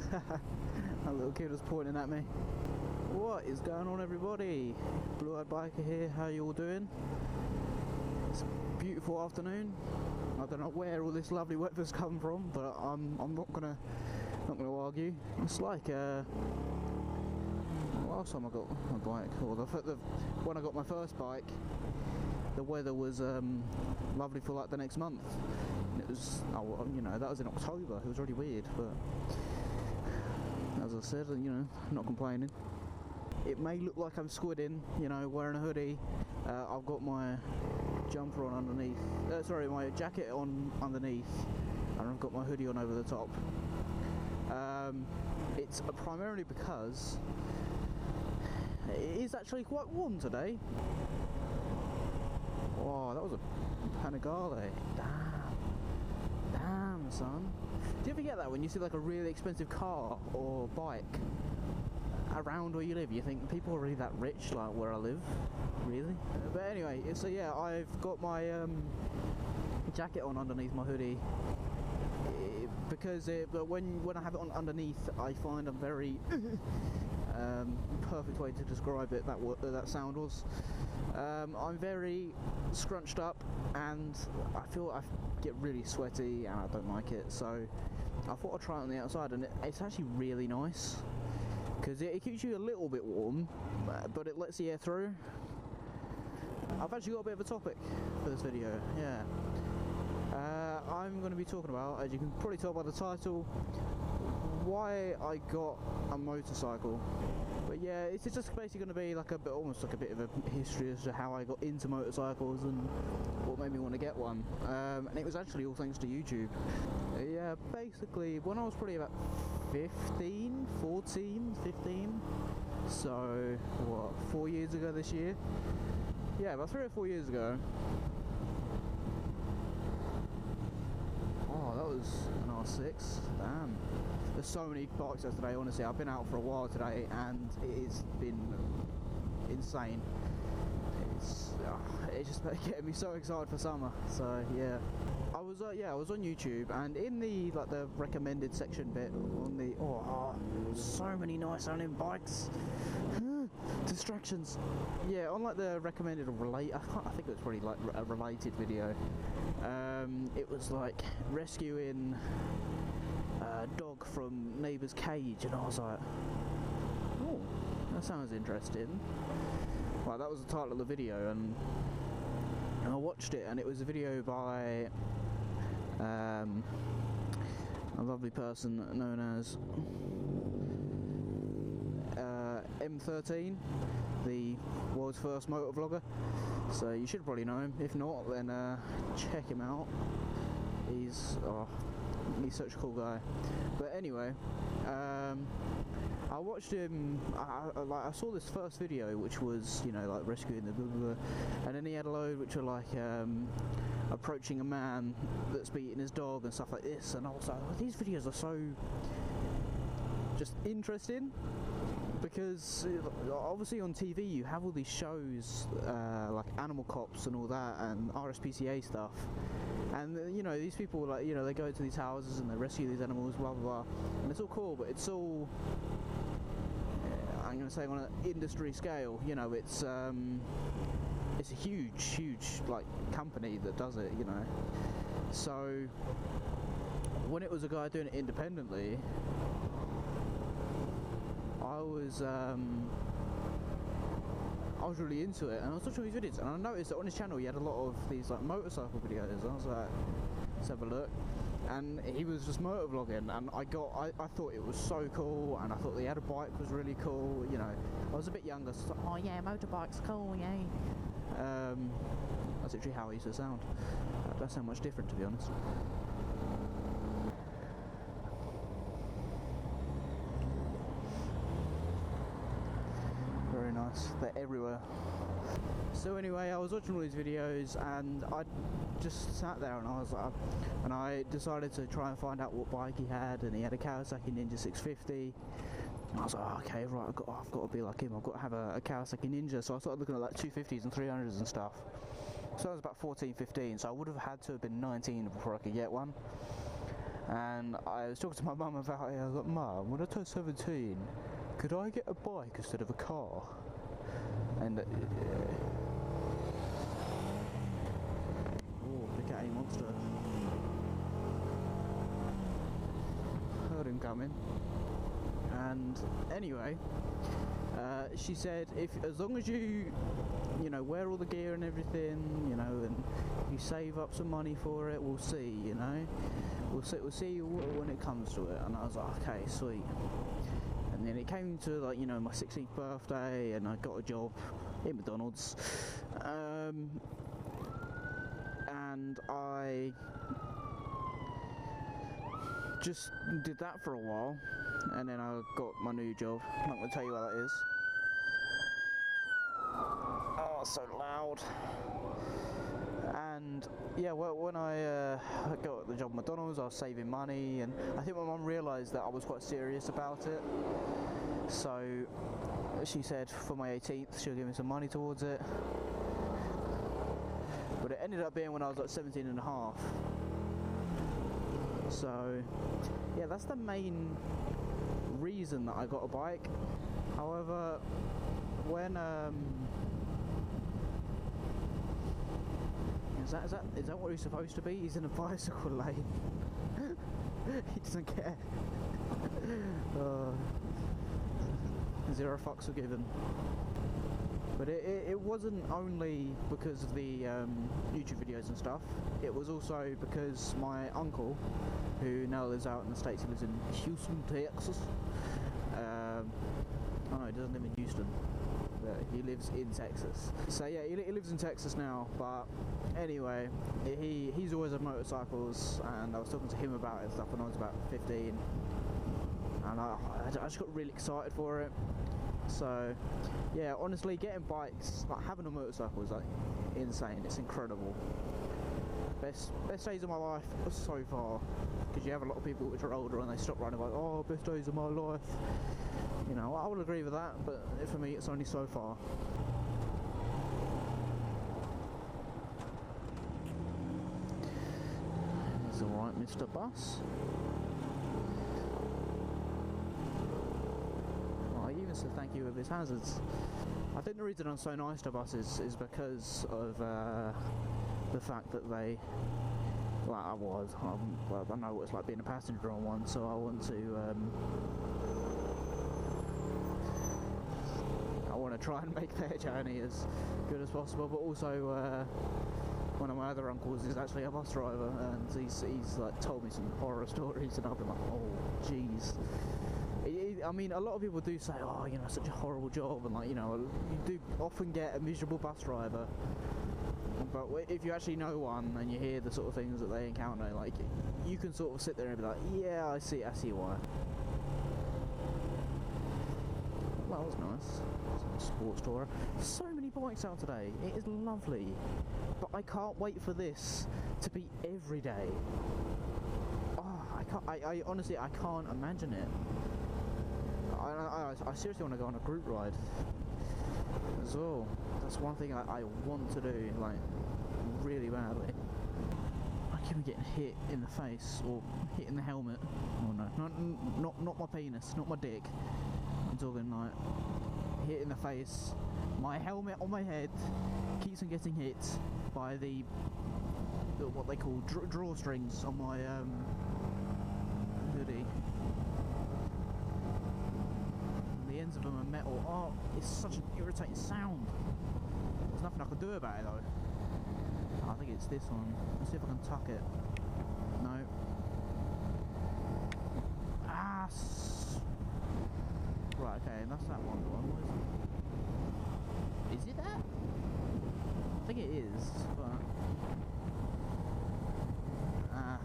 That little kid was pointing at me. What is going on, everybody? Blue Eyed Biker here. How you all doing? It's a beautiful afternoon. I don't know where all this lovely weather's come from, but I'm not gonna argue. It's like last time I got my bike, or when I got my first bike, the weather was lovely for like the next month. And it was, that was in October. It was really weird, but as I said, not complaining. It may look like I'm squidding, wearing a hoodie. I've got my jumper on underneath. My jacket on underneath, and I've got my hoodie on over the top. It's primarily because it is actually quite warm today. Oh, that was a Panigale. Damn, son. Do you ever get that when you see like a really expensive car or bike around where you live? You think people are really that rich, like where I live? Really? But anyway, so yeah, I've got my jacket on underneath my hoodie because when I have it on underneath, I find a very perfect way to describe it. That sound was. I'm very scrunched up, and I feel I get really sweaty, and I don't like it. So I thought I'd try it on the outside, and it's actually really nice because it keeps you a little bit warm, but it lets the air through. I've actually got a bit of a topic for this video. Yeah, I'm going to be talking about, as you can probably tell by the title, why I got a motorcycle. But yeah, it's just basically going to be like almost like a bit of a history as to how I got into motorcycles and what made me want to get one. And it was actually all thanks to YouTube. Yeah, basically when I was probably about 15. So what, 4 years ago this year? Yeah, about 3 or 4 years ago. Oh, that was an R6. Damn. There's so many bikes there today, honestly. I've been out for a while today and it's been insane. It's just getting me so excited for summer. So yeah, I was on YouTube, and in the recommended section bit on the so many nice sounding bikes. Distractions. Yeah, on like the recommended I think it was probably like a related video. It was like rescuing a dog from neighbour's cage, and I was like, oh, that sounds interesting. Well, that was the title of the video, and I watched it, and it was a video by a lovely person known as M13, the world's first motor vlogger. So you should probably know him. If not, then check him out. He's such a cool guy. But anyway, I watched him. I saw this first video, which was like rescuing the blah, blah, blah, and then he had a load which were like approaching a man that's beating his dog and stuff like this. And I was like, these videos are so just interesting. Because obviously on TV you have all these shows like Animal Cops and all that, and RSPCA stuff, and these people they go to these houses and they rescue these animals, blah blah blah, and it's all cool, but it's all I'm going to say on an industry scale. It's a huge like company that does it. So when it was a guy doing it independently, I was really into it, and I was watching these videos, and I noticed that on his channel he had a lot of these like motorcycle videos, and I was like, let's have a look. And he was just motor vlogging, and I thought it was so cool, and I thought he had a bike was really cool. I was a bit younger, so I was like, oh yeah, motorbike's cool, yay. That's literally how I used to sound. That doesn't sound much different, to be honest. Very nice. They're everywhere. So anyway, I was watching all these videos, and I just sat there, and I decided to try and find out what bike he had, and he had a Kawasaki Ninja 650. And I was like, okay, right, I've got to be like him. I've got to have a Kawasaki Ninja. So I started looking at like 250s and 300s and stuff. So I was about 14, 15. So I would have had to have been 19 before I could get one. And I was talking to my mum about it. I was like, Mum, when I turn 17, could I get a bike instead of a car? And oh, big cat monster. Heard him coming. And anyway, she said, as long as you know, wear all the gear and everything, you know, and you save up some money for it, we'll see, you know, we'll see when it comes to it. And I was like, okay, sweet. And then it came to, like, you know, my 16th birthday, and I got a job in McDonald's, and I just did that for a while, and then I got my new job. I'm not going to tell you what that is. Oh, it's so loud. And yeah, well, when I got the job at McDonald's, I was saving money, and I think my mum realised that I was quite serious about it. So she said for my 18th she'll give me some money towards it. But it ended up being when I was like 17 and a half. So yeah, that's the main reason that I got a bike. However, when is that what he's supposed to be? He's in a bicycle lane. He doesn't care. Zero fucks were given. But it wasn't only because of the YouTube videos and stuff. It was also because my uncle, who now lives out in the States, he lives in Houston, Texas. Oh no, he doesn't live in Houston. He lives in Texas. So yeah, he lives in Texas now. But anyway, he's always had motorcycles, and I was talking to him about it and stuff when I was about 15, and I just got really excited for it. So yeah, honestly, getting bikes, like having a motorcycle, is like insane. It's incredible. Best days of my life so far, because you have a lot of people which are older and they stop riding like, oh, best days of my life. You know, I will agree with that, but for me it's only so far. It's alright, Mr. Bus. Oh, he even said thank you with his hazards. I think the reason I'm so nice to buses is because of the fact that they, well, I know what it's like being a passenger on one, so I want to try and make their journey as good as possible. But also, one of my other uncles is actually a bus driver, and he's like told me some horror stories, and I've been like, oh jeez. I mean, a lot of people do say, oh, you know, such a horrible job, and like, you know, you do often get a miserable bus driver. But if you actually know one and you hear the sort of things that they encounter, like, you can sort of sit there and be like, yeah, I see why. Well, that was nice. Sports tourer. So many bikes out today. It is lovely. But I can't wait for this to be every day. Oh, I honestly, I can't imagine it. I seriously want to go on a group ride as well. That's one thing I want to do, like, really badly. I keep getting hit in the face, or hit in the helmet. Oh no, not my penis, not my dick. I'm talking like hit in the face. My helmet on my head keeps on getting hit by the what they call drawstrings on my hoodie. The ends of them are metal. Oh, it's such an irritating sound. There's nothing I can do about it though. I think it's this one. Let's see if I can tuck it. No. Ah. Right. Okay. That's that one. What is it? Is it that? I think it is, but I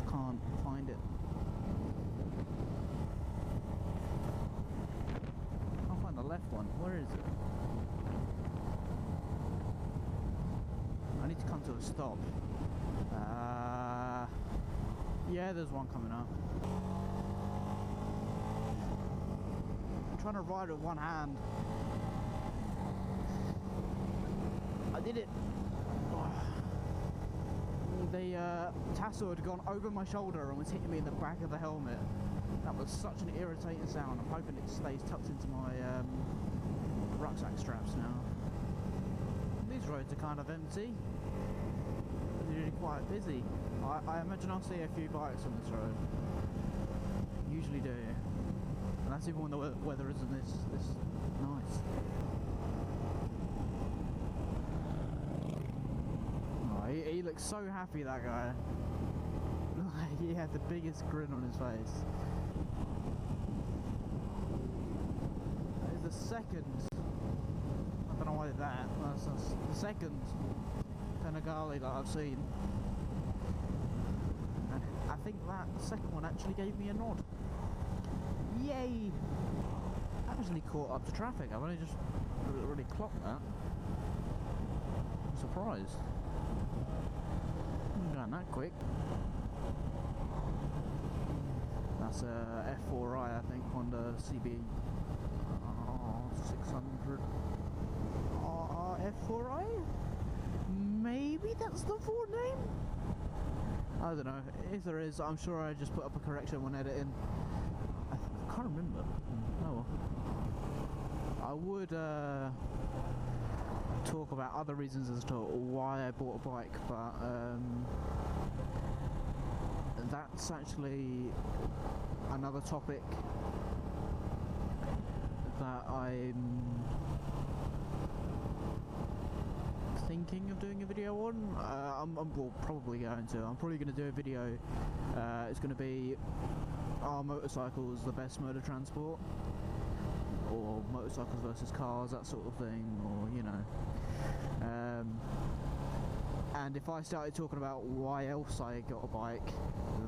can't find it. The left one, where is it? I need to come to a stop. Yeah, there's one coming up. I'm trying to ride with one hand. I did it. the tassel had gone over my shoulder and was hitting me in the back of the helmet. That was such an irritating sound. I'm hoping it stays tucked into my rucksack straps now. These roads are kind of empty. They're really quite busy. I imagine I'll see a few bikes on this road. Usually do. And that's even when the weather isn't this nice. Oh, he looks so happy, that guy. He had the biggest grin on his face. That is the second. I don't know why that. That's the second Panigale that I've seen. And I think that second one actually gave me a nod. Yay! I actually caught up to traffic. I've only just really clocked that. I'm surprised. I'm going that quick. That's a F4i, I think, Honda CB 600 F4i? Maybe that's the full name? I don't know. If there is, I'm sure I just put up a correction when editing. I can't remember. Oh well. I would talk about other reasons as to why I bought a bike, but that's actually another topic that I'm thinking of doing a video on. I'm probably going to. I'm probably going to do a video. It's going to be, are motorcycles the best mode of transport? Or motorcycles versus cars, that sort of thing, or you know. And if I started talking about why else I got a bike,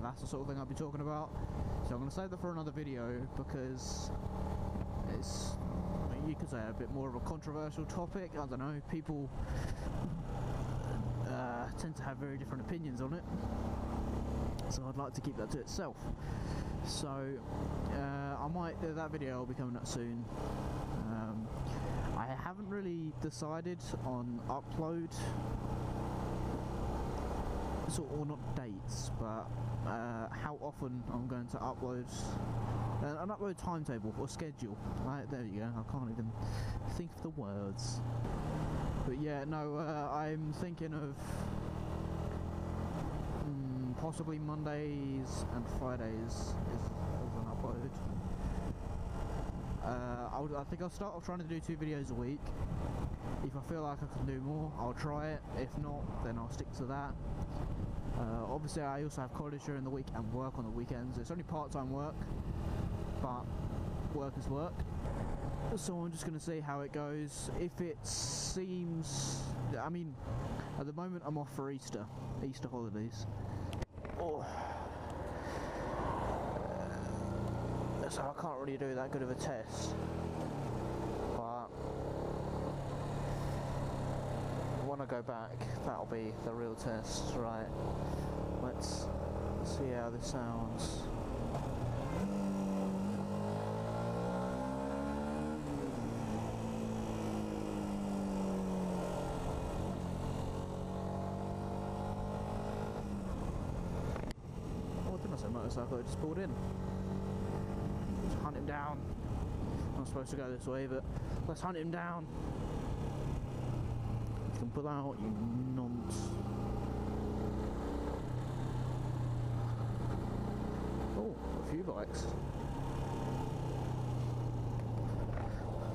that's the sort of thing I'll be talking about. So I'm going to save that for another video because it's, you could say, a bit more of a controversial topic. I don't know, people tend to have very different opinions on it, so I'd like to keep that to itself. So I might, that video will be coming up soon. I haven't really decided on upload, or not dates, but how often I'm going to upload, an upload timetable or schedule. Right, there you go, I can't even think of the words. But yeah, no, I'm thinking of possibly Mondays and Fridays is an upload. I think I'll start off trying to do 2 videos a week. If I feel like I can do more, I'll try it. If not, then I'll stick to that. Obviously I also have college during the week and work on the weekends. It's only part-time work, but work is work. So I'm just going to see how it goes. If it seems, I mean, at the moment I'm off for Easter holidays. Oh. So I can't really do that good of a test, but when I go back, that'll be the real test. Right, let's see how this sounds. Oh, I think that's a motorcycle that just pulled in. Let's hunt him down. I'm supposed to go this way, but let's hunt him down. You can pull out, you nonce. Oh, a few bikes.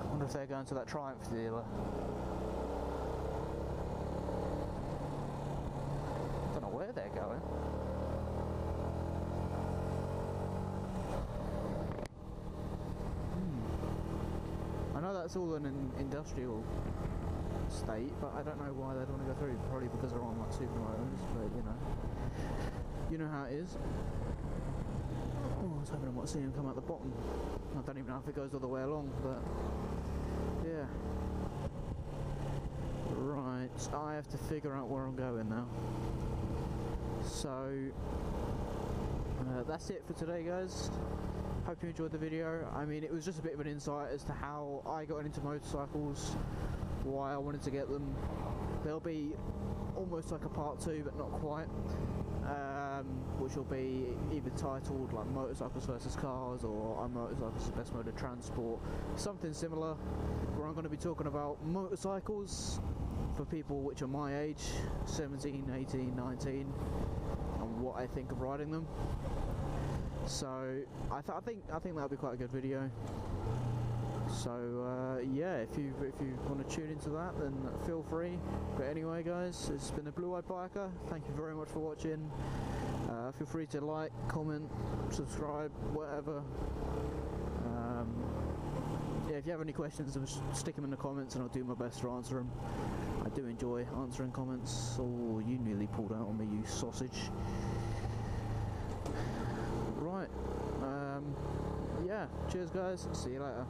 I wonder if they're going to that Triumph dealer. I don't know where they're going. I know that's all an industrial state, but I don't know why they don't want to go through. Probably because they're on like supermotors, but you know how it is. Oh, I was hoping I might see him come out the bottom. I don't even know if it goes all the way along, but yeah. Right, I have to figure out where I'm going now. So that's it for today, guys. Hope you enjoyed the video. I mean, it was just a bit of an insight as to how I got into motorcycles, why I wanted to get them. There'll be almost like a part 2 but not quite, which will be either titled like Motorcycles versus Cars or Are Motorcycles the Best Mode of Transport, something similar, where I'm going to be talking about motorcycles for people which are my age, 17, 18, 19, and what I think of riding them. So I think that'll be quite a good video. So yeah, if you want to tune into that, then feel free. But anyway, guys, it's been a Blue Eyed Biker. Thank you very much for watching. Feel free to like, comment, subscribe, whatever. Yeah, if you have any questions, just stick them in the comments and I'll do my best to answer them. I do enjoy answering comments. Oh, you nearly pulled out on me, you sausage. Right. Yeah, cheers guys, see you later.